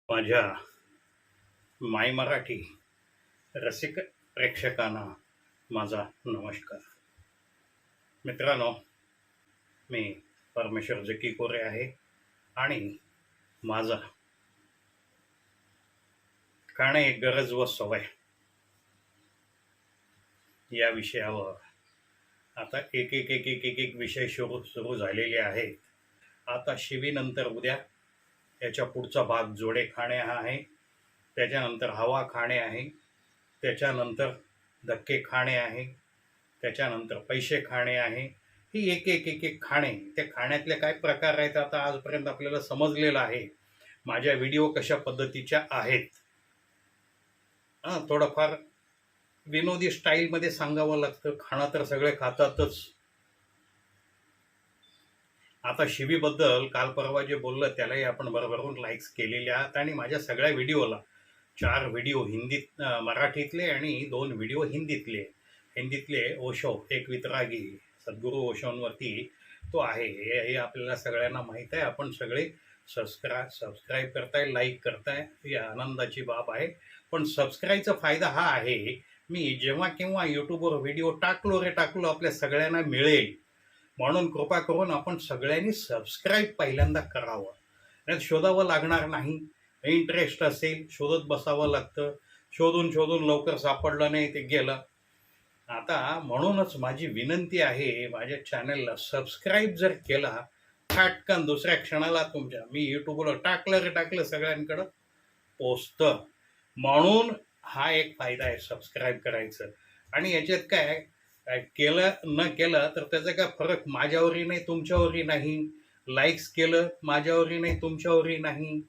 माझ्या माय मराठी रसिक प्रेक्षकांना माझा नमस्कार. मित्रांनो, मी परमेश्वर जकी कोरे आहे आणि माझा खाणे एक गरज व सवय या विषयावर आता एक विषय सुरू झालेले आहेत. आता शिवीनंतर उद्या याच्या पुढचा भाग जोडे खाणे हा आहे, त्याच्यानंतर हवा खाणे आहे, त्याच्यानंतर धक्के खाणे आहे, त्याच्यानंतर पैसे खाणे आहे. ही एक खाणे, त्या खाण्यातले काय प्रकार आहेत आता आजपर्यंत आपल्याला समजलेलं आहे. माझ्या व्हिडिओ कशा पद्धतीच्या आहेत, थोडंफार विनोदी स्टाईलमध्ये सांगावं लागतं. खाणं तर सगळे खातातच. आता शिवीबद्दल काल परवा जे बोललं त्यालाही आपण भरभरून लाईक्स केलेले आहात आणि माझ्या सगळ्या व्हिडिओला 4 व्हिडिओ हिंदीत मराठीतले आणि 2 व्हिडिओ हिंदीतले ओशो एक वितरागी सद्गुरू ओशोंवरती तो आहे. हे आपल्याला सगळ्यांना माहीत आहे. आपण सगळे सबस्क्राईब करताय, लाईक करताय, ही आनंदाची बाब आहे. पण सबस्क्राईबचा फायदा हा आहे, मी जेव्हा केव्हा यूट्यूबवर व्हिडिओ टाकलो आपल्या सगळ्यांना मिळेल, म्हणून कृपा करून आपण सगळ्यांनी सबस्क्राईब पहिल्यांदा करावं. नाही शोधावं लागणार नाही. इंटरेस्ट असेल शोधत बसावं लागतं. शोधून लवकर सापडलं नाही ते गेलं. आता म्हणूनच माझी विनंती आहे, माझ्या चॅनलला सबस्क्राईब जर केला फाटकन दुसऱ्या क्षणाला तुमच्या मी यूट्यूबला टाकलं सगळ्यांकडं पोचतं. म्हणून हा एक फायदा आहे सबस्क्राईब करायचं. आणि याच्यात काय केलं न केलं तर त्याचा काय फरक माझ्यावरही नाही तुमच्यावरही नाही. लाईक्स केलं माझ्यावरही नाही तुमच्यावरही नाही,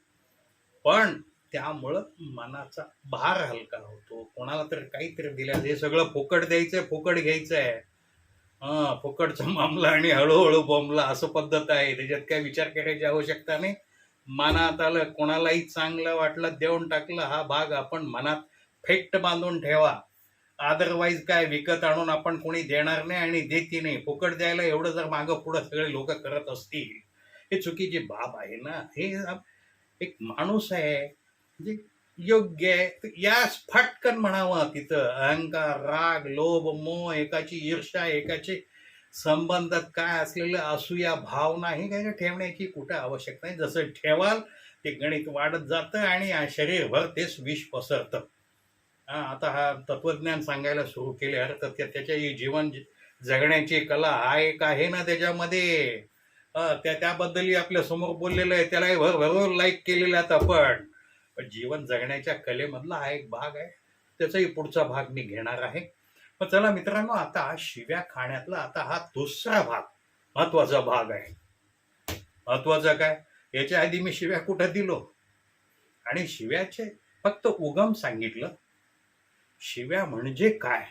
पण त्यामुळं मनाचा भार हलका होतो. कोणाला तर काहीतरी दिलं, हे सगळं फुकट द्यायचंय, फुकट घ्यायचंय. फुकटचा मामला आणि हळूहळू बोंबला असं पद्धत आहे. त्याच्यात काय विचार करायची आवश्यकता नाही. मनात आलं, कोणालाही चांगलं वाटलं देऊन टाकलं, हा भाग आपण मनात फेक्ट बांधून ठेवा. अदरवाईज काय विकत आणून आपण कोणी देणार नाही आणि देती नाही. फुकट द्यायला एवढं जर मागं पुढं सगळे लोक करत असतील, हे चुकीची बाब आहे ना. हे एक माणूस आहे म्हणजे योग्य आहे यास फटकन म्हणावं. तिथं अहंकार, राग, लोभ, मोह, एकाची ईर्ष्या, एकाचे संबंधात काय असलेलं असूया, भावना हे काय ठेवण्याची कुठं आवश्यकता नाही. जसं ठेवाल ते गणित वाढत जातं आणि शरीरभर तेच विष पसरतं. आता हा तत्वज्ञान सांगायला सुरू केले, अरे तर त्याच्या जीवन जगण्याची कला हा एक आहे ना त्याच्यामध्ये. त्याबद्दलही आपल्या समोर बोललेलं आहे, त्यालाही भरभर लाईक केलेलं आहे आपण. पण जीवन जगण्याच्या कलेमधला हा एक भाग आहे. त्याचाही पुढचा भाग मी घेणार आहे. पण चला मित्रांनो, आता शिव्या खाण्यातला आता हा दुसरा भाग महत्वाचा भाग आहे. महत्वाचा काय, याच्या आधी मी शिव्या कुठं दिलो आणि शिव्याचे फक्त उगम सांगितलं. शिव्या म्हणजे काय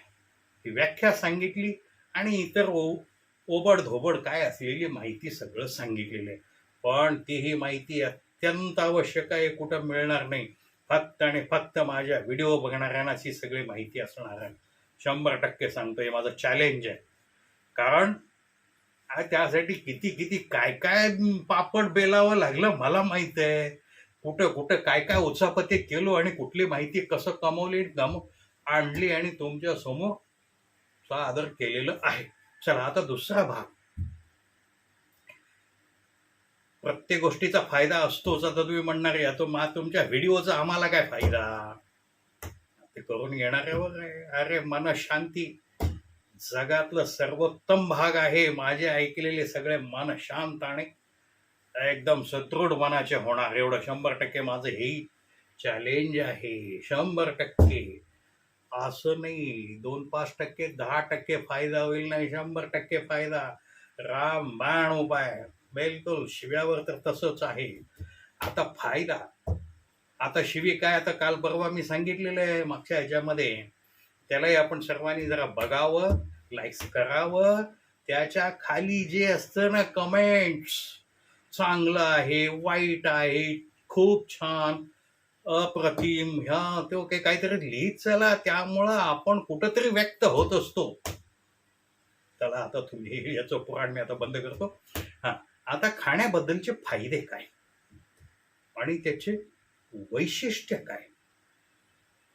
ही व्याख्या सांगितली आणि इतर ओबड धोबड काय असलेली माहिती सगळं सांगितलेलं आहे. पण तीही माहिती अत्यंत आवश्यक आहे, कुठं मिळणार नाही. फक्त आणि फक्त माझ्या व्हिडिओ बघणाऱ्यांनाच ही सगळी माहिती असणार आहे. 100% सांगतोय, माझं चॅलेंज आहे. कारण त्यासाठी किती काय काय पापड बेलावं लागलं मला माहित आहे. कुठं काय काय उचापते केलो आणि कुठली माहिती कसं कमवली आणली आणि तुमच्या समोर सादर केलेलं आहे. चला आता दुसरा भाग. प्रत्येक गोष्टीचा फायदा असतोच. आता तुम्ही म्हणणार या तो तुमच्या व्हिडिओचा आम्हाला काय फायदा, ते करून घेणाऱ्यावर आहे. अरे मन शांती जगातलं सर्वोत्तम भाग आहे. माझे ऐकलेले सगळे मन शांत आणि एकदम सदृढ मनाचे होणार, एवढं 100% माझं हे चॅलेंज आहे. 100%. असं नाही 2-5%, 10% फायदा होईल नाही, 100% फायदा. रामबाण उपाय. बिलकुल शिव्यावर तर तसंच आहे. आता फायदा, आता शिवी काय, आता काल परवा मी सांगितलेलं आहे मागच्या ह्याच्यामध्ये, त्यालाही आपण सर्वांनी जरा बघावं, लाईक्स करावं. त्याच्या खाली जे असतं ना कमेंट्स, चांगलं आहे, वाईट आहे, खूप छान, अप्रतिम, ह्या तो काहीतरी लिहित चला. त्यामुळं आपण कुठंतरी व्यक्त होत असतो. चला आता तुम्ही याचं पुराण मी आता बंद करतो. आता खाण्याबद्दलचे फायदे काय आणि त्याचे वैशिष्ट्य काय?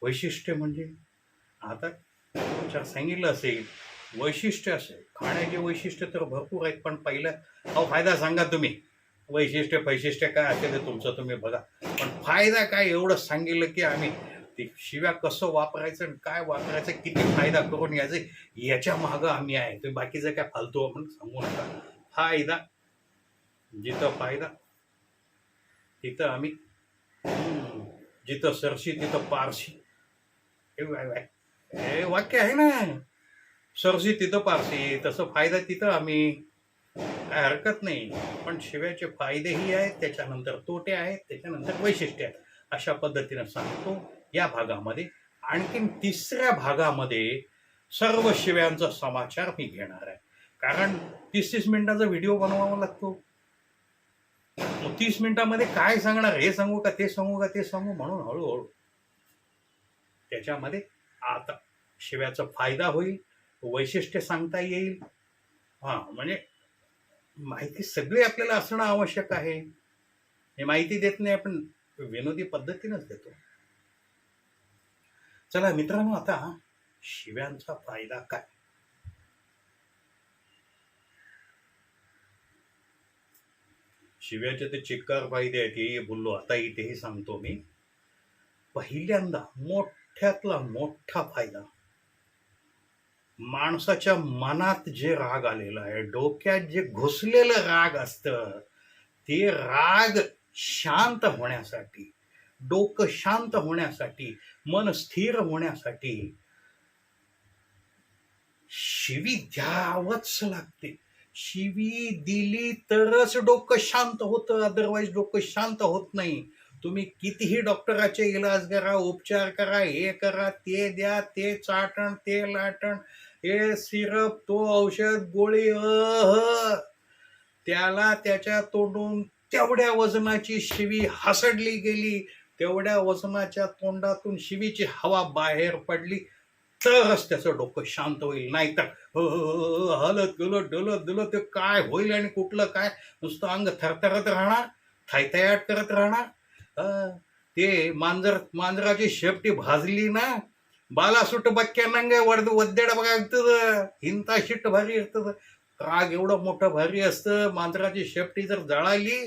वैशिष्ट्य म्हणजे आता सांगितलं असेल वैशिष्ट्य असेल, खाण्याचे वैशिष्ट्य तर भरपूर आहेत, पण पहिलं फायदा सांगा तुम्ही. वैशिष्ट्य काय असेल ते तुमचं तुम्ही बघा, पण फायदा काय एवढं सांगितलं की आम्ही ते शिव्या कसं वापरायचं आणि काय वापरायचं, किती फायदा करून यायचं, याच्या मागं आम्ही आहे. तुम्ही बाकीचं काय फालतू आपण सांगू नका. फायदा जिथं फायदा तिथं आम्ही, जिथं सरशी तिथं पारशी, हे वाक्य आहे ना. सरशी तिथं पारशी, तसं फायदा तिथं आम्ही. काय हरकत नाही, पण शिव्याचे फायदेही आहेत, त्याच्यानंतर तोटे आहेत, त्याच्यानंतर वैशिष्ट्य आहेत. अशा पद्धतीनं सांगतो या भागामध्ये. आणखीन तिसऱ्या भागामध्ये सर्व शिव्यांचा समाचार मी घेणार आहे, कारण 30-30 मिनिटाचा व्हिडिओ बनवावा लागतो. मग 30 मिनिटामध्ये काय सांगणार, हे सांगू का ते सांगू का ते सांगू, म्हणून हळूहळू त्याच्यामध्ये आता शिव्याचा फायदा होईल, वैशिष्ट्य सांगता येईल. म्हणजे माहिती सगळी आपल्याला असणं आवश्यक आहे. हे माहिती देत नाही आपण, विनोदी पद्धतीनंच देतो. चला मित्रांनो, आता शिव्यांचा फायदा काय? शिव्याचे ते चिक्कार फायदे आहेत, हे बोललो, आता इथेही सांगतो मी. पहिल्यांदा मोठ्यातला मोठा फायदा, माणसाच्या मनात जे राग आलेला आहे, डोक्यात जे घुसलेलं राग असतं, ते राग शांत होण्यासाठी, डोकं शांत होण्यासाठी, मन स्थिर होण्यासाठी शिवी द्यावंच लागते. शिवी दिली तरच डोकं शांत होतं, अदरवाईज डोकं शांत होत नाही. तुम्ही कितीही डॉक्टराचे इलाज करा, उपचार करा, हे करा, ते द्या, ते चाटण, ते लाटण, हे सिरप, तो औषध, गोळी, त्याला त्याच्या तोंडून तेवढ्या वजनाची शिवी हसडली गेली, तेवढ्या वजनाच्या तोंडातून शिवीची हवा बाहेर पडली, तरच त्याचं डोकं शांत होईल. नाही तर हलत गलत डलत डलत ते काय होईल आणि कुठलं काय, नुसतं अंग थरथरत राहणार, थैथयाट करत राहणार. ते मांजराची शेपटी भाजली ना, बालासुट बक्क्या नंगे वद्देड बघा, हिंता शिट्ट भारी असतं. राग एवढं मोठं भारी असतं. मांजराची शेपटी जर जळाली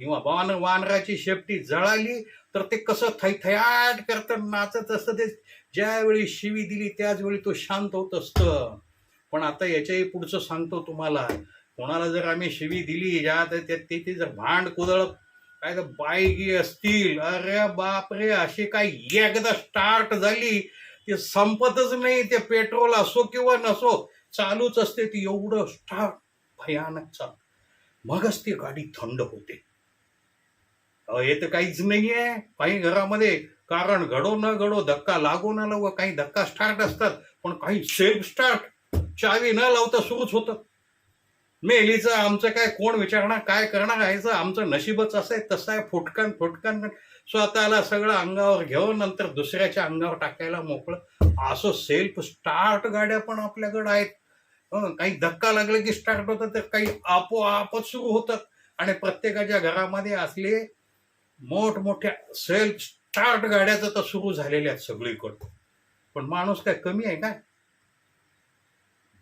किंवा वानराची शेपटी जळाली तर ते कसं थैथयाट करतं, नाचत असतं. ते ज्यावेळी शिवी दिली त्याच वेळी तो शांत होत असतं. पण आता याच्याही पुढचं सांगतो तुम्हाला. कोणाला जर आम्ही शिवी दिली, ज्या ते जर भांड कुदळ काय तर बायगी असतील, अरे बापरे, अशी काय एकदा स्टार्ट झाली ते संपतच नाही. ते पेट्रोल असो किंवा नसो, चालूच असते ती. एवढं स्टार्ट भयानक चाल, मगच ती गाडी थंड होते. हे तर काहीच नाहीये काही घरामध्ये. कारण घडो न घडो, धक्का लागो न लागो, काही धक्का स्टार्ट असतात, पण काही सेल्फ स्टार्ट, चावी न लावता सुरूच होतं. मेलीचं आमचं काय कोण विचारणार, काय करणार आहे, आमचं नशीबच असं आहे, तसं आहे. फुटकन स्वतःला सगळं अंगावर घेऊन नंतर दुसऱ्याच्या अंगावर टाकायला मोकळं, असं सेल्फ स्टार्ट गाड्या पण आपल्याकडे आहेत. काही धक्का लागला की स्टार्ट होतात, तर काही आपोआपच सुरू होतात. आणि प्रत्येकाच्या घरामध्ये असले मोठमोठ्या सेल्फ स्टार्ट गाड्याचं तर सुरू झालेल्या आहेत सगळीकडं. पण माणूस काय कमी आहे काय?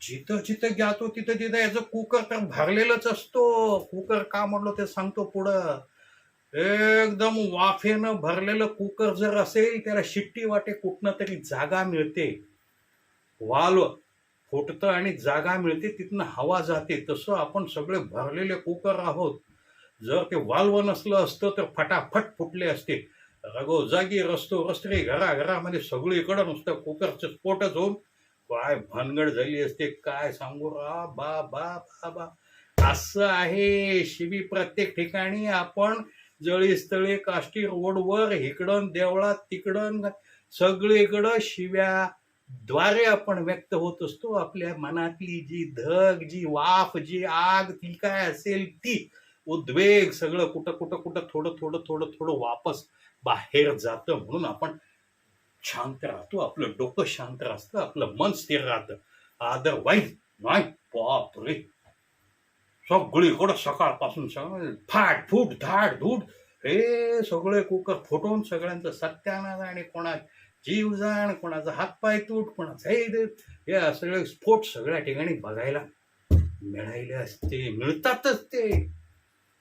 जिथं जिथं जातो तिथं तिथं याचं कुकर तर भरलेलंच असतो. कुकर का म्हणलो ते सांगतो पुढं. एकदम वाफेनं भरलेलं कुकर जर असेल, त्याला शिट्टी वाटे कुठनं तरी जागा मिळते, वाल्व फुटतं आणि जागा मिळते, तिथनं हवा जाते. तसं आपण सगळे भरलेले कुकर आहोत. जर ते वाल्व नसलं असतं तर फटाफट फुटले असते. जागी रस्ते घरामध्ये सगळीकडं नुसतं कुकरचं स्फोटच होऊन काय भानगड झाली असते, काय सांगू. बा बा बा बा असं आहे शिवी प्रत्येक ठिकाणी. आपण जळीस्थळी, काष्टी रोडवर, इकडं देवळात, तिकडं सगळीकडं शिव्या द्वारे आपण व्यक्त होत असतो. आपल्या मनातली जी धग, जी वाफ, जी आग, ती काय असेल ती उद्वेग सगळं कुठं कुठं कुठं थोडं थोडं थोडं थोडं वापस बाहेर जातं. म्हणून आपण शांत राहतो, आपलं डोकं शांत राहतं, आपलं मन स्थिर राहतं. अदरवाईज नाही, बापरे, सगळीकडं सकाळपासून फाट फूट धाड धूड हे सगळे कुकर फुटून सगळ्यांचं सत्यानाश आणि कोणा जीव जाण, कोणाचा हातपाय तूट, कोणाचा हे सगळे स्फोट सगळ्या ठिकाणी बघायला मिळायले असते, मिळतातच ते.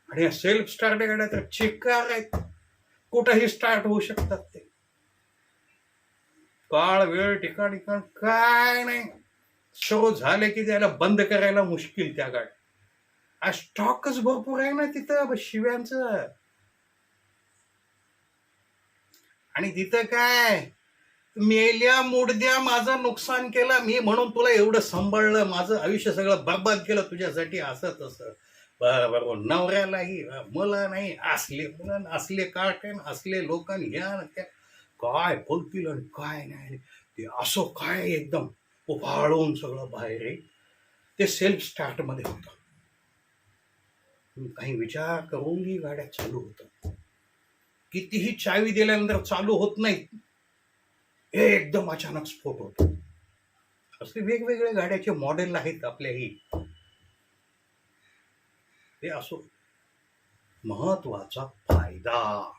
आणि या सेल्फ स्टार्ट गाड्या तर चिकार आहेत, कुठेही स्टार्ट होऊ शकतात ते. काळ वेळ ठिकाण काय नाही, शो झाले की त्याला बंद करायला मुश्किल त्या गाड्या. स्टॉकच भरपूर आहे ना तिथं शिव्यांचं. आणि तिथं काय, मेल्या मुडद्या माझं नुकसान केलं मी म्हणून तुला एवढं सांभाळलं, माझं आयुष्य सगळं बर्बाद केलं तुझ्यासाठी, असं तसं. बरोबर, नवऱ्यालाही मला नाही, असले मुलं असले काय असले लोक ह्या त्या काय बोलतील आणि काय नाही ते असं काय एकदम उभाळून सगळं बाहेर आहे. ते सेल्फ स्टार्ट मध्ये होतं. काही विचार करून ही गाड्या चालू होतात. कितीही चावी दिल्यानंतर चालू होत नाही, हे एकदम अचानक स्फोट होतो. असे वेगवेगळे गाड्याचे मॉडेल आहेत आपल्याही. ते असो. महत्वाचा फायदा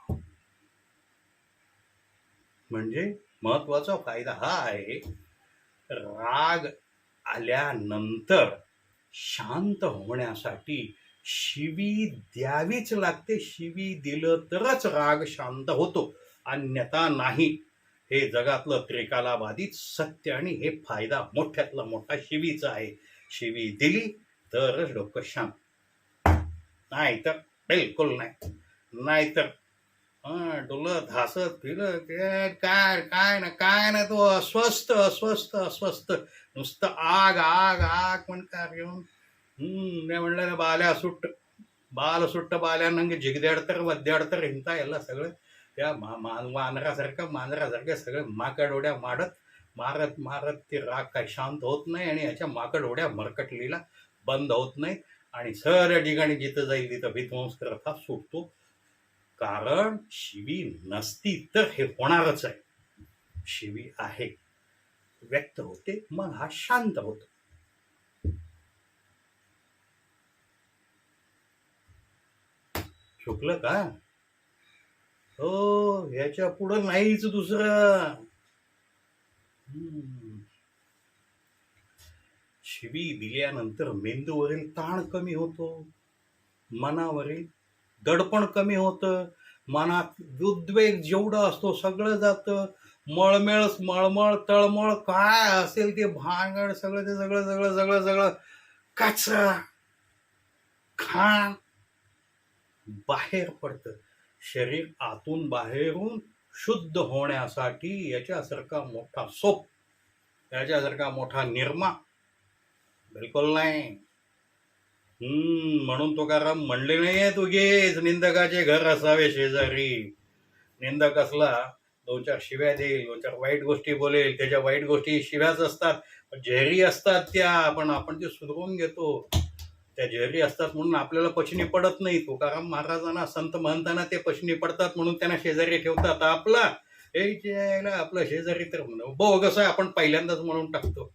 म्हणजे महत्वाचा फायदा हा आहे, राग आल्यानंतर शांत होण्यासाठी शिवी द्यावीच लागते. शिवी दिलं तरच राग शांत होतो, अन्यथा नाही. हे जगातलं त्रिकालाबाधित सत्य आणि हे फायदा मोठ्यातला मोठा शिवीचा आहे. शिवी दिली तरच डोकं शांत, नाही तर बिलकुल नाही. नाहीतर डोलत धासत फिरत काय काय ना तो अस्वस्थ अस्वस्थ अस्वस्थ, नुसतं आग आग आग म्हणकार येऊन. नाही म्हणलं बाल्या सुट्ट बाल्या नंगे जिगद्याडतर वद्याडतर हिंता याला सगळं त्या मांजरासारखं सगळं माकड उड्या मारत मारत ते राग काय शांत होत नाही, आणि याच्या माकड उड्या मरकटलीला बंद होत नाही. आणि सर्व ठिकाणी जिथं जाईल तिथं विध्वंस करता सुटतो. कारण शिवी नसती तर हे होणारच आहे. शिवी आहे, व्यक्त होते, मग हा शांत होतो. चुकलं का? हो, ह्याच्या पुढं नाहीच दुसरं. शिवी दिल्यानंतर मेंदूवरील ताण कमी होतो, मनावरील दडपण कमी होतं, मनात उद्वेग जेवढं असतो सगळं जातं. मळमळ तळमळ काय असेल ते भांगड सगळं ते सगळं सगळं सगळं सगळं कचरा खाण बाहेर पडतं. शरीर आतून बाहेरून शुद्ध होण्यासाठी याच्यासारखा मोठा सोप, याच्यासारखा मोठा निर्मा बिलकुल नाही. म्हणून तुकाराम म्हणले नाहीये, तू घेच निंदकाचे घर असावे शेजारी. निंदक असला दोन चार शिव्या देईल, दोन चार वाईट गोष्टी बोलेल, त्याच्या वाईट गोष्टी शिव्याच असतात, झेरी असतात त्या, पण आपण ते सुधरवून घेतो. त्या झेरी असतात म्हणून आपल्याला पचनी पडत नाही. तुकाराम महाराजांना संत महंतांना ते पचनी पडतात म्हणून त्यांना शेजारी ठेवतात. आपला शेजारी तर कसं आहे, आपण पहिल्यांदाच म्हणून टाकतो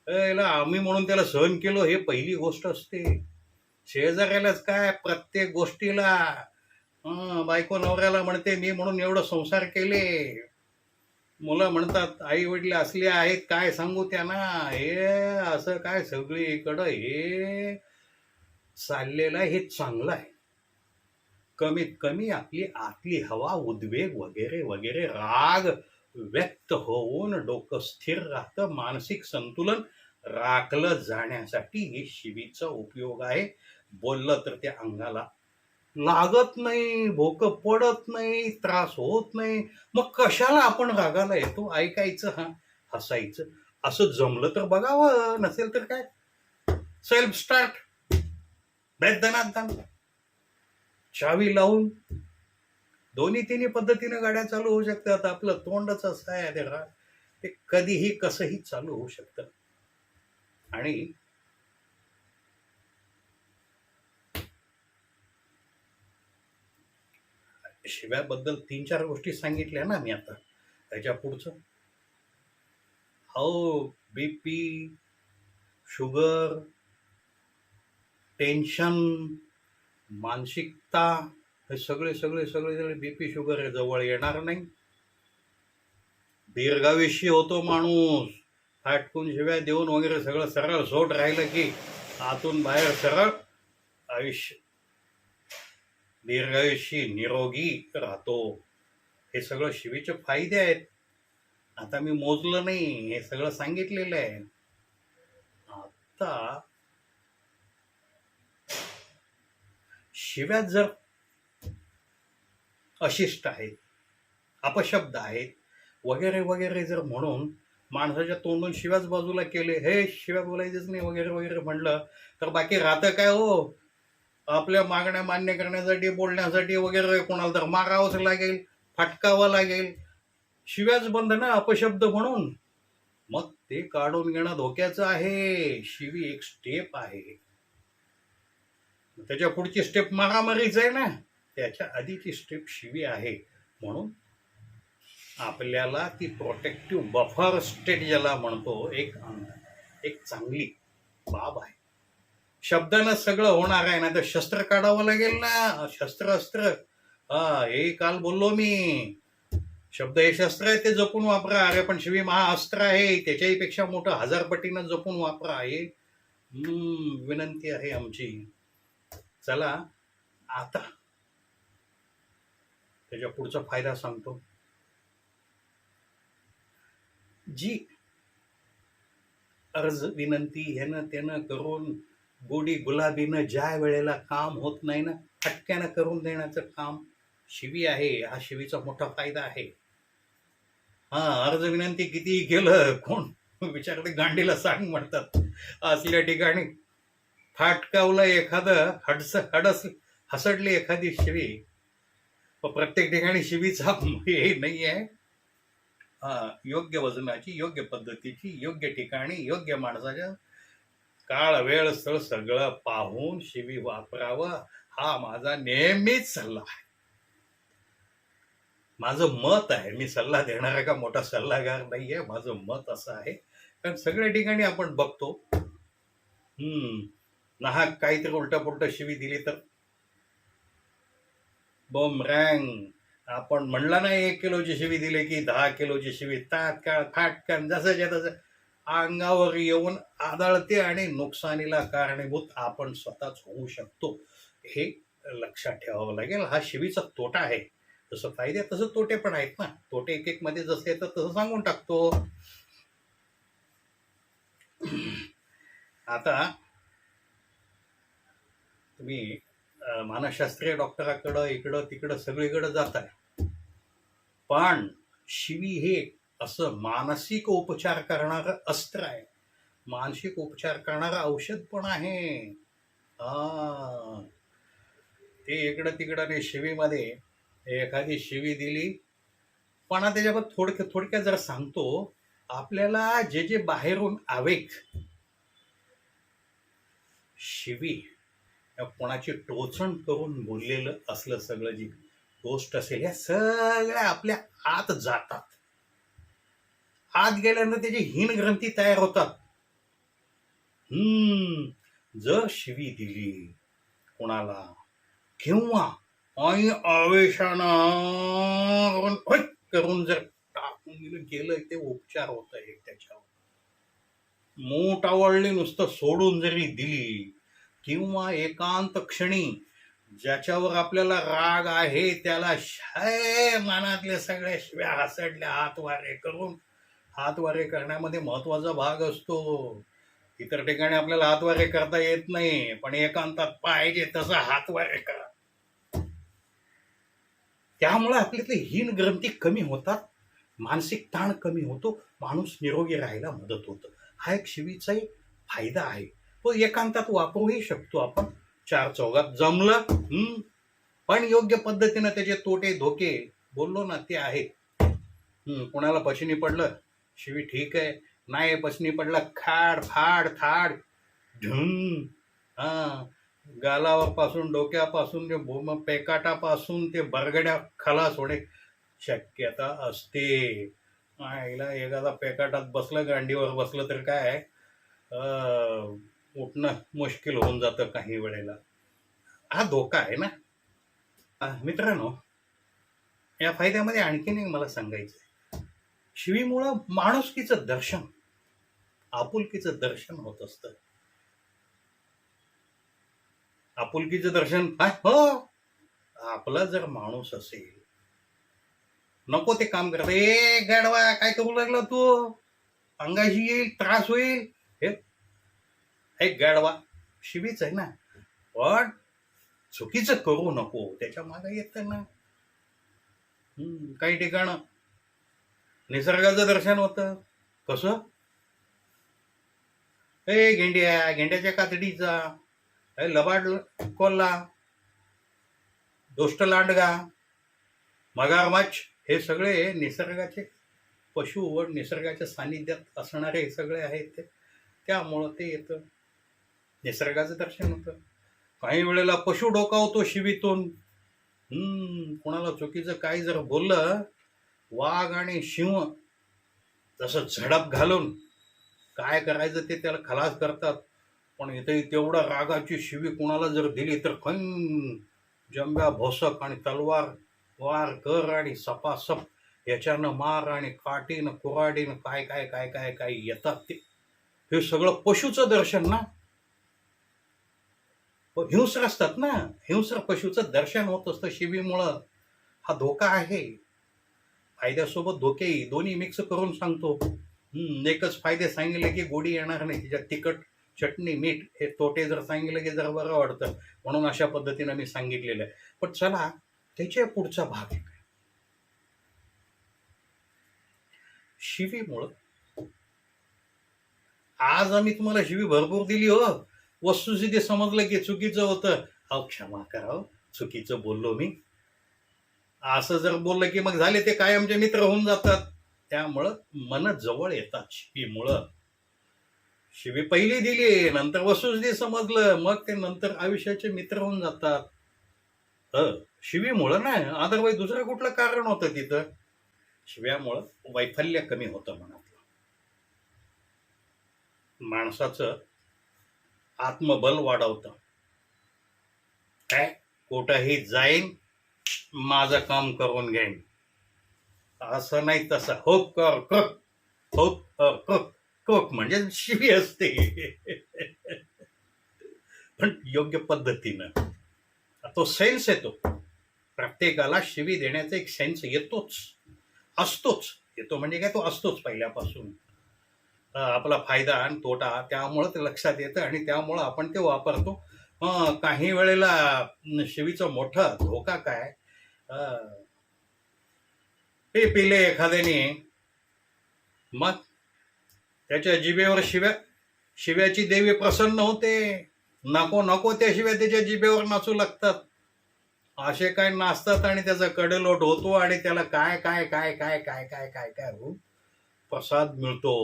आम्ही म्हणून त्याला सहन केलं, हे पहिली गोष्ट असते. शेजाऱ्यालाच काय प्रत्येक गोष्टीला बायको नवऱ्याला म्हणते मी म्हणून एवढं संसार केले, मुलं म्हणतात आई वडील असले आहेत काय सांगू त्यांना, हे असं काय सगळीकडं हे चाललेलं आहे. हे चांगलं आहे. कमीत कमी आपली आतली हवा, उद्वेग वगैरे वगैरे, राग व्यक्त होऊन डोकं स्थिर राहतं, मानसिक संतुलन राखलं जाण्यासाठी हे शिवीचा उपयोग आहे. बोललं तर त्या अंगाला लागत नाही, भोकं पडत नाही, त्रास होत नाही. मग कशाला आपण रागाला येतो? ऐकायचं, हसायचं. असं जमलं तर बघावं, नसेल तर काय सेल्फ स्टार्ट बेदनात चावी लावून दोन्ही तिन्ही पद्धतीने गाड्या चालू होऊ शकतात. आपलं तोंडच असं आहे, ते कधीही कसंही चालू होऊ शकतं. आणि शिव्याबद्दल 3-4 गोष्टी सांगितल्या ना मी आता. त्याच्या पुढचं बीपी, शुगर, टेन्शन, मानसिकता, हे सगळे सगळे सगळे सगळे बीपी शुगर जवळ येणार नाही. दीर्घायुषी होतो माणूस. फाटकून शिव्या देऊन वगैरे सगळं सरळ सोट राहिलं की आतून बाहेर सरळ आयुष्य दीर्घायुषी निरोगी राहतो. हे सगळं शिवीचे फायदे आहेत. आता मी मोजलं नाही, हे सगळं सांगितलेलं आहे. आता शिव्या जर अशिष्ट आहेत, अपशब्द आहेत वगैरे वगैरे जर म्हणून माणसाच्या तोंडून शिव्याच बाजूला केले, हे शिव्या बोलायचेच नाही वगैरे वगैरे म्हणलं तर बाकी राहतं काय हो? आपल्या मागण्या मान्य करण्यासाठी, बोलण्यासाठी वगैरे कोणाला तर मारावंच लागेल, फटकावं लागेल. शिव्याच बंद ना अपशब्द म्हणून. मग ते काढून घेणं धोक्याचं आहे. शिवी एक स्टेप आहे, त्याच्या पुढची स्टेप मारामारीच आहे ना. त्याच्या आधीची स्टेप शिवी आहे. म्हणून आपल्याला ती प्रोटेक्टिव्ह बफर स्टेट ज्याला म्हणतो, एक चांगली बाब आहे. शब्दानं सगळं होणार आहे ना, तर शस्त्र काढावं लागेल ना. अस्त्र हे काल बोललो मी. शब्द हे शस्त्र आहे, ते जपून वापरा. अरे पण शिवी महाअस्त्र आहे, त्याच्याही पेक्षा मोठं 1000 पटीनं जपून वापरा. हे विनंती आहे आमची. चला आता त्याच्या पुढचा फायदा सांगतो. जी अर्ज विनंती ह्यानं त्यानं करून गोडी गुलाबीनं ज्या वेळेला काम होत नाही ना, फटक्यानं करून देण्याचं काम शिवी आहे. हा शिवीचा मोठा फायदा आहे. अर्ज विनंती कितीही केलं, कोण विचारते गांडीला सांग म्हणतात. असल्या ठिकाणी फाटकावलं एखादं हसडली एखादी शिवी. प्रत्येक ठिकाणी शिवीचा हे नाही आहे. योग्य वजनाची, योग्य पद्धतीची, योग्य ठिकाणी, योग्य माणसाच्या, काळ वेळ स्थळ सगळं पाहून शिवी वापरावं. हा माझा नेहमीच सल्ला आहे, माझं मत आहे. मी सल्ला देणारा का मोठा सल्लागार नाहीये. माझं मत असं आहे, कारण सगळ्या ठिकाणी आपण बघतो नाहक काहीतरी उलटा पुलटा शिवी दिली तर बम रँग. आपण म्हणला नाही 1 किलोची शिवी दिली की 10 किलोची शिवी तात्काळ फाटकन जसंच्या तसं अंगावर येऊन आदळते आणि नुकसानीला कारणीभूत आपण स्वतःच होऊ शकतो. हे लक्षात ठेवावं लागेल. हा शिवीचा तोटा आहे. जसं फायदे तसं तोटे पण आहेत ना. तोटे एक मध्ये जसे येतात तसं सांगून टाकतो. आता तुम्ही मानसशास्त्रीय डॉक्टराकडं इकडं तिकडं सगळीकडे जात आहे, पण शिवी हे असं मानसिक उपचार करणारं अस्त्र आहे. मानसिक उपचार करणारं औषध पण आहे. ते इकडं तिकडं नाही. शिवीमध्ये एखादी शिवी दिली, पण त्याच्याबद्दल थोडक्यात जर सांगतो, आपल्याला जे बाहेरून आवेग शिवी कोणाची टोचण करून बोललेलं असलं सगळं जी गोष्ट असेल, या सगळ्या आपल्या आत जातात. आत गेल्यानंतर त्याची हीन ग्रंथी तयार होतात. जर शिवी दिली कोणाला किंवा आवेशानं करून जर टाकून गेलं, ते उपचार होत आहे. त्याच्यावर मूठ आवडली नुसतं सोडून जरी दिली, किंवा एकांत क्षणी ज्याच्यावर आपल्याला राग आहे त्याला मनातले सगळ्या शिव्या हसडल्या हातवारे करण्यामध्ये महत्वाचा भाग असतो. इतर ठिकाणी आपल्याला हातवारे करता येत नाही, पण एकांतात पाहिजे तसं हातवारे करा. त्यामुळे आपल्यातले हीन ग्रंथी कमी होतात, मानसिक ताण कमी होतो, माणूस निरोगी राहायला मदत होतं. हा एक शिवीचाही फायदा आहे. तो एकांतात वापरूही शकतो आपण. 4 चौघात जमलं, पण योग्य पद्धतीनं त्याचे तोटे धोके बोललो ना ते आहेत. कोणाला पचनी पडलं शिवी ठीक आहे, नाही पचनी पडलं खाड फाड थाड ढुंग. गालावर पासून डोक्यापासून ते पेकाटापासून ते बरगड्या खलास होणे शक्यता असते. हिला एखादा पेकाटात बसलं, गांडीवर बसलं तर काय उठणं मुश्किल होऊन जातं काही वेळेला. हा धोका आहे ना. मित्रांनो, या फायद्यामध्ये आणखीन एक मला सांगायचं आहे. शिवीमुळं माणुसकीचं दर्शन, आपुलकीचं दर्शन होत असतं. आपुलकीचं दर्शन काय हो, आपला जर माणूस असेल, नको ते काम करत, ए गाडवा काय करू लागला तू, अंगाशी येईल, त्रास होईल, हे एक गाडवा शिवीच आहे ना. पण चुकीचं करू नको, त्याच्या मागे येतं ना. काही ठिकाण निसर्गाचं दर्शन होतं. कसं, ए गेंड्याच्या कातडीचा, लबाड कोल्हा, दोष्ट लांडगा, मगरमच्छ, हे सगळे निसर्गाचे पशु व निसर्गाच्या सानिध्यात असणारे हे सगळे आहेत. ते त्यामुळं ते येतं, निसर्गाचं दर्शन होतं. काही वेळेला पशु डोकावतो शिवीतून. कोणाला चुकीचं काही जर बोललं, वाघ आणि सिंह तसं झडप घालून काय करायचं ते त्याला खलास करतात. पण इथे तेवढा रागाची शिवी कोणाला जर दिली तर जंब्या भोसक आणि तलवार वार कर आणि सपासप याच्यानं मार आणि काठीनं कुऱ्हाडीनं काय काय काय काय काय येतात. ते हे सगळं पशुचं दर्शन ना. हिंस्र असतात ना, हिंस्र पशुचं दर्शन होत असतं शिवीमुळं. हा धोका आहे. फायद्यासोबत धोकेही दोन्ही मिक्स करून सांगतो. एकच फायदे सांगितले की गोडी येणार नाही, त्याच्यात तिखट चटणी मीठ हे तोटे जर सांगितले की जरा बरं वाटतं, म्हणून अशा पद्धतीनं मी सांगितलेलं आहे. पण चला त्याच्या पुढचा भाग आहे. शिवीमुळं आज आम्ही तुम्हाला शिवी भरपूर दिली हो, वस्तुस्थिती समजलं की चुकीचं होतं, अहो क्षमा करा, चुकीचं बोललो मी, असं जर बोललं की मग झाले ते कायमचे मित्र होऊन जातात. त्यामुळं मन जवळ येतात शिवीमुळं. शिवी पहिली दिली, नंतर वस्तुस्थिती समजलं, मग ते नंतर आयुष्याचे मित्र होऊन जातात. शिवीमुळं नाही, अदरवाईज दुसरं कुठलं कारण होतं तिथं. शिव्यामुळं वैफल्य कमी होतं मनातलं, माणसाचं आत्मबल वाढवतं. काय कुठंही जाईन, माझं काम करून घेईन, असं नाही तसं हो कर कक, हो कक कक म्हणजे शिवी असते. पण योग्य पद्धतीनं तो सेन्स येतो. प्रत्येकाला शिवी देण्याचा एक सेन्स येतोच, असतोच. येतो म्हणजे काय, तो असतोच पहिल्यापासून. आपला फायदा आणि तोटा त्यामुळं ते लक्षात येतं आणि त्यामुळं आपण ते वापरतो. काही वेळेला शिवीचा मोठा धोका काय, ते पिले एखाद्याने, मग त्याच्या जिभेवर शिव्याची देवी प्रसन्न होते. नको नको त्या शिव्या त्याच्या जिभेवर नाचू लागतात. असे काय नाचतात आणि त्याचा कडेलोट होतो आणि त्याला काय काय काय काय काय काय काय काय प्रसाद मिळतो.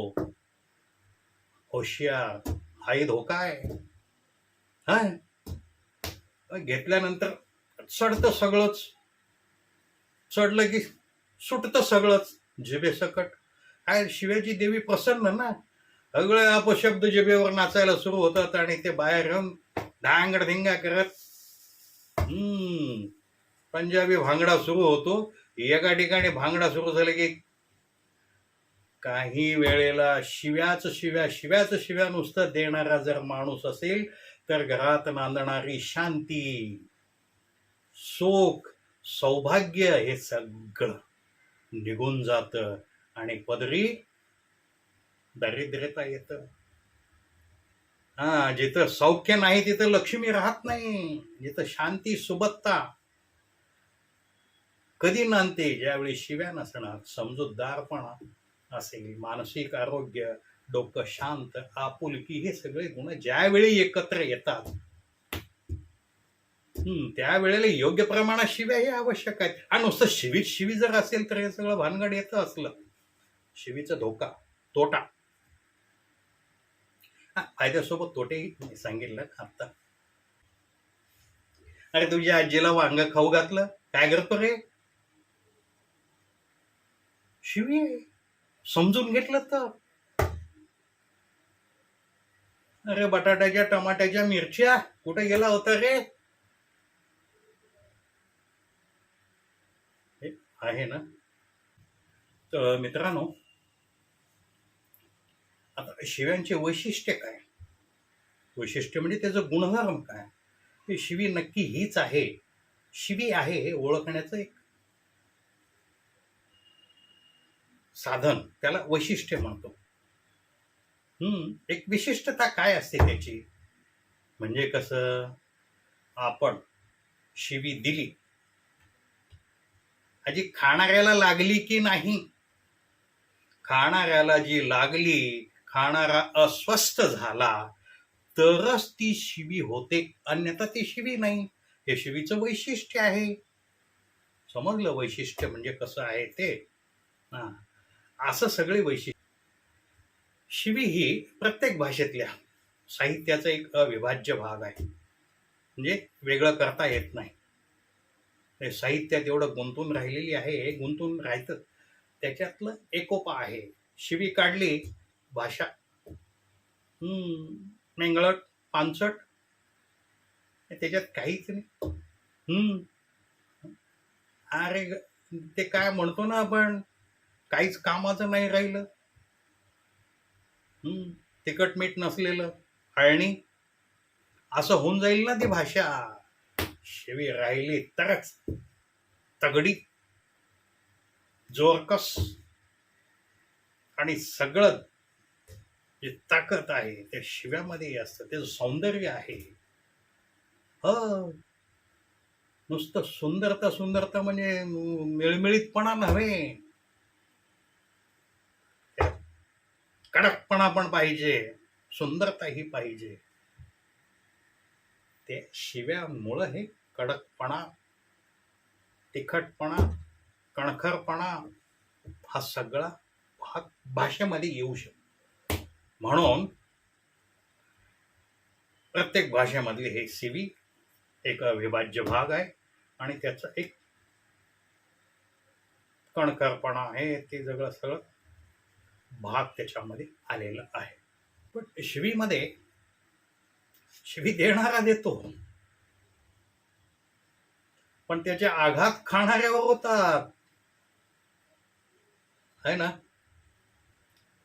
होशियार, हाही धोका आहे. घेतल्यानंतर चढतं सगळंच, चढलं की सुटतं सगळंच जिभेसकट. काय शिव्याची देवी प्रसन्न ना, सगळे अपशब्द जिभेवर नाचायला सुरू होतात आणि ते बाहेर येऊन धांगड धिंगा करत पंजाबी भांगडा सुरू होतो. एका ठिकाणी भांगडा सुरू झाला की काही वेळेला शिव्या नुसतं देणारा जर माणूस असेल तर घरात नांदणारी शांती, सुख, सौभाग्य हे सगळं निघून जातं आणि पदरी दारिद्र्यता येतं. जिथं सौख्य नाही तिथं लक्ष्मी राहत नाही. जिथं शांती सुबत्ता कधी नांदते, ज्यावेळी शिव्या नसणार, समजूतदारपणा असेल, मानसिक आरोग्य, डोकं शांत, आपुलकी, हे सगळे गुण ज्यावेळी एकत्र येतात त्यावेळेला योग्य प्रमाणात शिव्या हे आवश्यक आहे. आणि नुसतं शिवी जर असेल तर हे सगळं भानगड येतं असलं. शिवीचा धोका, तोटा, फायद्यासोबत तोटेही सांगितलं आता. अरे तुझ्या आजीला वांग खाऊ घातलं, काय करतो रे, शिवी. समजून घेतलं तर, अरे बटाट्याच्या टमाट्याच्या मिरच्या कुठे गेला होता रे, आहे ना. तर मित्रांनो, आता शिव्यांचे वैशिष्ट्य काय? वैशिष्ट्य म्हणजे त्याचं गुणधर्म काय? ती शिवी नक्की हीच आहे, शिवी आहे हे ओळखण्याचं एक साधन, त्याला वैशिष्ट्य म्हणतो. एक विशिष्टता काय असते त्याची? म्हणजे कसं, आपण शिवी दिली, आजी खाणाऱ्याला लागली की नाही, खाणाऱ्याला जी लागली, खाणारा अस्वस्थ झाला तरच ती शिवी होते, अन्यथा ती शिवी नाही. हे शिवीचं वैशिष्ट्य आहे. समजलं वैशिष्ट्य म्हणजे कसं आहे ते? हा, असं सगळे वैशिष्ट्य. शिवी ही प्रत्येक भाषेतल्या साहित्याचा एक अविभाज्य भाग आहे, म्हणजे वेगळं करता येत नाही. ते साहित्यात एवढं गुंतून राहिलेली आहे, गुंतून राहतं, त्याच्यातलं एकोपा आहे. शिवी काढली, भाषा मेंगळट, पानसट, त्याच्यात काहीच नाही. अरे ते काय म्हणतो ना आपण, काहीच कामाचं नाही राहिलं. तिखट मीठ नसलेलं, अळणी, असं होऊन जाईल ना ती भाषा. शिवी राहिली तरच तगडी, जोरकस, आणि सगळं जे ताकद आहे त्या शिव्यामध्ये असतं, त्याचं सौंदर्य आहे. नुसतं सुंदरता म्हणजे मिळमिळीतपणा नव्हे, कडकपणा पण पाहिजे, सुंदरता ही पाहिजे. ते शिव्यामुळं हे कडकपणा, तिखटपणा, कणखरपणा हा सगळा भाग भाषेमध्ये येऊ शकतो. म्हणून प्रत्येक भाषेमधली हे शिवी एक अविभाज्य भाग आहे, आणि त्याचा एक कणखरपणा आहे, ते सगळं भाग त्याच्यामध्ये आलेला आहे. पण शिवीमध्ये शिवी देणारा देतो, पण त्याचे आघात खाणाऱ्यावर होतात, है ना.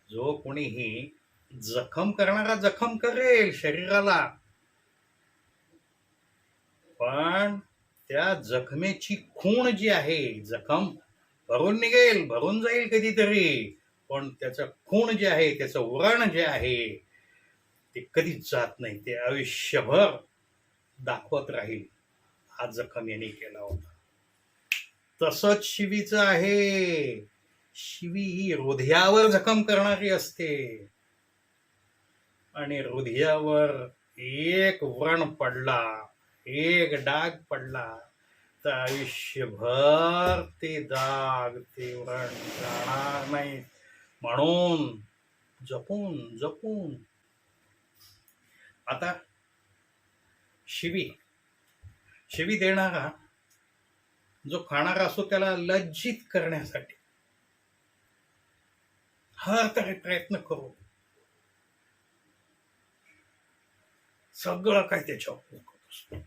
जो कोणीही जखम करणारा जखम करेल शरीराला, पण त्या जखमेची खूण जी आहे, जखम भरून निघेल, भरून जाईल कधीतरी, पण त्याचं खूण जे आहे, त्याचं उरण जे आहे, ते कधीच जात नाही. ते आयुष्यभर दाखवत राहील, हा जखम याने केला होता. तसंच शिवीचं आहे. शिवी ही हृदयावर जखम करणारी असते, आणि हृदयावर एक व्रण पडला, एक डाग पडला, तर आयुष्यभर ते दाग, ते व्रण जाणार नाही. म्हणून जपून जपून. आता शिवी देणारा जो खाणारा असतो, त्याला लज्जित करण्यासाठी हर तरी प्रयत्न करू, सगळं काय त्याच्यावर करत असतो,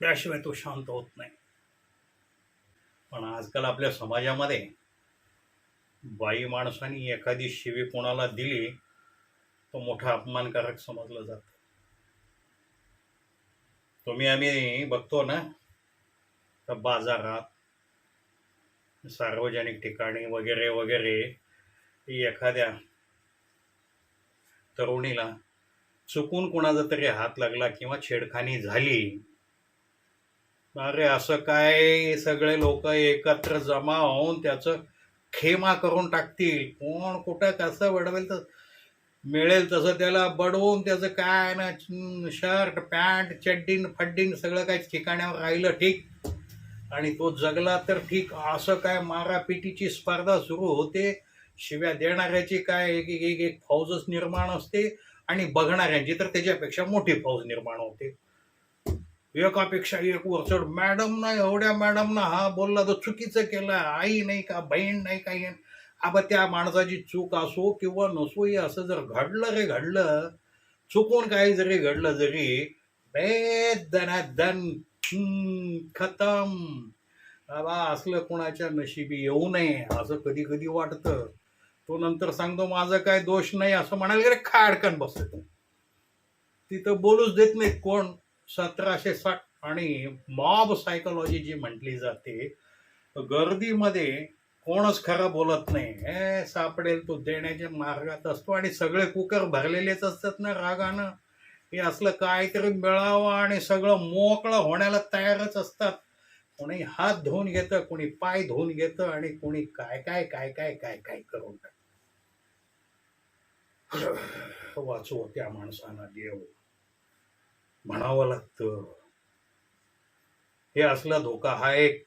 त्याशिवाय तो शांत होत नाही. पण आजकाल आपल्या समाजामध्ये बाई माणसाने एखादी शिवी कोणाला दिली तो मोठा अपमानकारक समजलं जातं. तुम्ही आम्ही बघतो ना, तर बाजारात, सार्वजनिक ठिकाणी वगैरे वगैरे, एखाद्या तरुणीला चुकून कोणाचा तरी हात लागला किंवा छेडखानी झाली, अरे असं काय, सगळे लोक एकत्र जमा होऊन त्याचं खेमा करून टाकतील. कोण कुठं कसं वडवेल, तर मिळेल तसं त्याला बडवून, त्याचं काय ना, शर्ट पॅन्ट चड्डीन फड्डीन सगळं काही ठिकाण्यावर राहिलं ठीक, आणि तो जगला तर ठीक. असं काय मारापिटीची स्पर्धा सुरू होते. शिव्या देणाऱ्याची काय एक फौजच निर्माण असते, आणि बघणाऱ्यांची तर त्याच्यापेक्षा मोठी फौज निर्माण होते. एकापेक्षा एक वरचढ. मॅडम ना, एवढ्या मॅडम ना हा बोलला तर चुकीचं केलं, आई नाही का, बहीण नाही काही. अब त्या माणसाची चूक असो किंवा नसो, असं जर घडलं रे घडलं, चुकून काही जरी घडलं जरी, दनादन खतम. बाबा असलं कोणाच्या नशिबी येऊ नये असं कधी कधी वाटतं. तो नंतर सांगतो माझं काय दोष नाही असं म्हणायला गेले खाडकन बसत. तिथं बोलूच देत नाहीत कोण. 1760 आणि मॉब सायकोलॉजी जी म्हटली जाते, गर्दीमध्ये कोणच खरं बोलत नाही. हे सापडेल तो देण्याच्या मार्गात असतो आणि सगळे कुकर भरलेलेच असतात ना रागानं. हे असलं काहीतरी मिळावं आणि सगळं मोकळं होण्याला तयारच असतात. कोणी हात धुवून घेतं, कोणी पाय धुवून घेतं आणि कोणी काय काय काय काय काय काय करून टाकतं. वाचव त्या माणसांना देव म्हणावं लागतं. हे असला धोका हा एक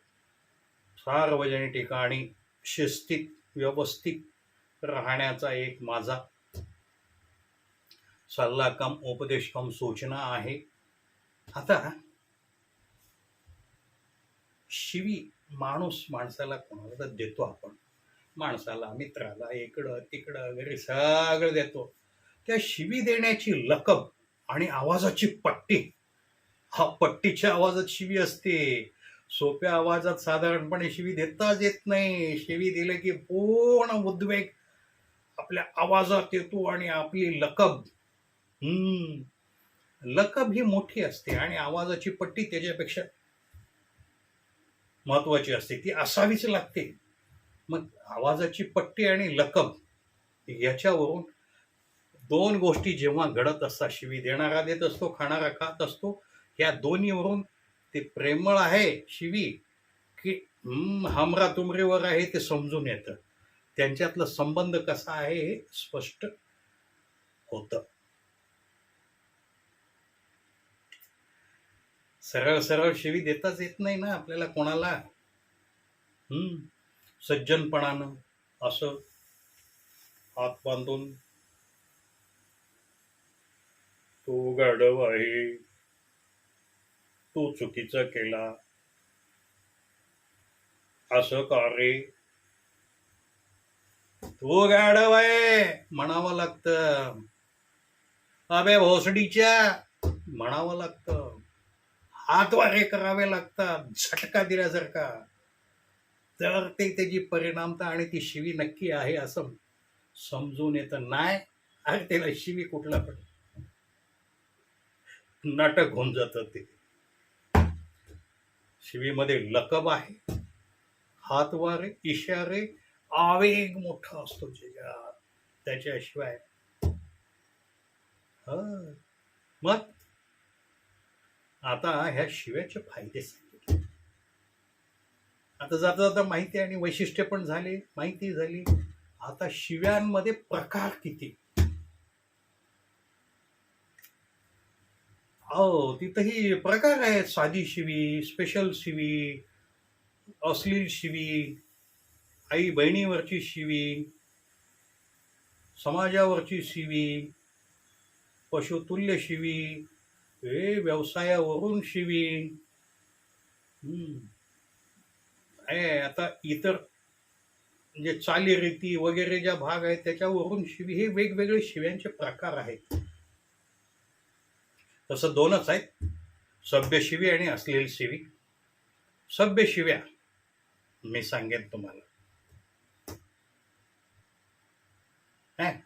सार्वजनिक ठिकाणी शिस्तीत व्यवस्थित राहण्याचा एक माझा सल्ला कम उपदेश कम सूचना आहे. आता शिवी माणूस माणसाला कोणाला तर देतो आपण, माणसाला मित्राला इकडं तिकडं घरी सगळं देतो. त्या शिवी देण्याची लकब आणि आवाजाची पट्टी, हा पट्टीच्या आवाजात शिवी असते. सोप्या आवाजात साधारणपणे शिवी देताच येत नाही. शिवी दिले की पूर्ण उद्वेग आपल्या आवाजात येतो आणि आपली लकब लकब ही मोठी असते आणि आवाजाची पट्टी त्याच्यापेक्षा महत्वाची असते, ती असावीच लागते. मग आवाजाची पट्टी आणि लकब याच्यावरून दोन गोष्टी जेव्हा घडत असतात, शिवी देणारा देत असतो, खाणारा खात असतो, या दोन्हीवरून ते प्रेमळ आहे शिवी की हमरा तुमरीवर आहे ते समजून येतं. त्यांच्यातलं संबंध कसा आहे हे स्पष्ट होतं. सरळ सरळ शिवी देताच येत नाही ना आपल्याला कोणाला. सज्जनपणानं असं हात बांधून, तू गाढव आहे, तू चुकीचं केला, असं का रे, तू गाढव आहे म्हणावं लागतं. अबे भोसडीच्या म्हणावं लागतं. हातवारे करावे लागतात झटका दिल्यासारखा. तर ते त्याची परिणामता आणि ती शिवी नक्की आहे असं समजून येतं. नाही अरे त्याला शिवी कुठला पण नाटक होऊन जातं. ते शिवीमध्ये लकब आहे, हातवारे, इशारे, आवेग मोठा असतो त्याच्याशिवाय. मग आता ह्या शिव्याचे फायदे सांगितले. आता जाता जाता माहिती आणि वैशिष्ट्य पण झाले, माहिती झाली. आता शिव्यांमध्ये प्रकार किती. तिथंही प्रकार आहेत. साधी शिवी, स्पेशल शिवी, अश्लील शिवी, आई बहिणीवरची शिवी, समाजावरची शिवी, पशुतुल्य शिवी, व्यवसायावरून शिवी. आता इतर म्हणजे चालीरीती वगैरे ज्या भाग आहेत त्याच्यावरून शिवी, हे वेगवेगळे शिव्यांचे प्रकार आहेत. तसं दोनच आहेत, सभ्य शिवी आणि अश्लील शिवी. सभ्य शिव्या मी सांगेन तुम्हाला.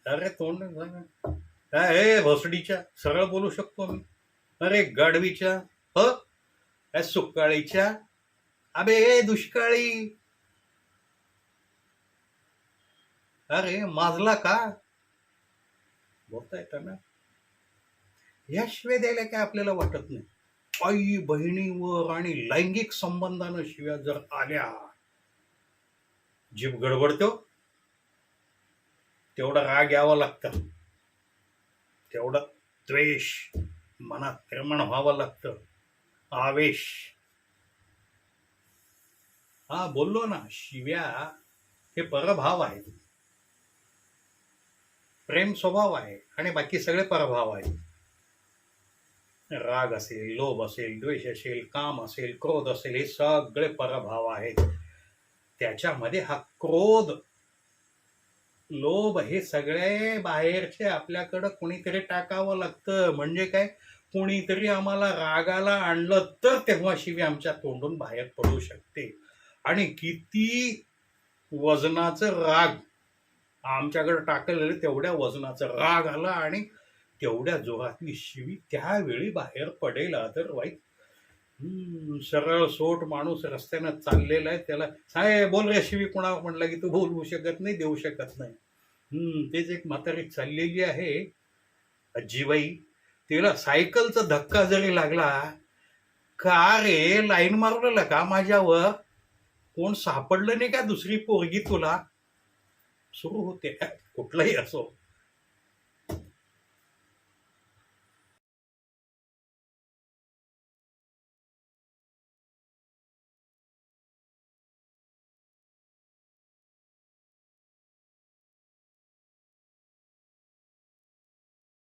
अरे तोंड हे भोसडीच्या सरळ बोलू शकतो मी. अरे गाढवीच्या, सुकाळीच्या, अबे दुष्काळी, अरे माजला का बोलता येतं ना. या शिव्या द्यायला काय आपल्याला वाटत नाही. आई बहिणीवर आणि लैंगिक संबंधानं शिव्या जर आल्या, जीभ गडबडतो. तेवढा राग यावा लागतं, तेवढा द्वेष मनात निर्माण व्हावं लागतं, आवेश. बोललो ना, शिव्या हे परभाव आहेत. प्रेम स्वभाव आहे आणि बाकी सगळे परभाव आहेत. राग असेल, लोभ असेल, द्वेष असेल, काम असेल, क्रोध असेल, हे सगळे परभाव आहेत. त्याच्यामध्ये हा क्रोध, लोभ हे सगळे बाहेरचे आपल्याकडं कोणीतरी टाकावं लागतं. म्हणजे काय, कोणीतरी आम्हाला रागाला आणलं तर तेव्हा शिवी आमच्या तोंडून बाहेर पडू शकते. आणि किती वजनाचं राग आमच्याकडे टाकलेलं, तेवढ्या वजनाचा राग आला आणि तेवढ्या जोरातली शिवी त्यावेळी बाहेर पडेल. अदरवाईज सरळ सोट माणूस रस्त्यानं चाललेला आहे, त्याला साहेब बोल रे शिवी कोणावर म्हणला की तू बोलवू शकत नाही, देऊ शकत नाही. तेच एक म्हातारी चाललेली आहे आजीबाई, तिला सायकलचा धक्का जरी लागला, का रे लाईन मारलेला का माझ्यावर, कोण सापडलं नाही का दुसरी पोरगी तुला, सुरू होते कुठलाही असो.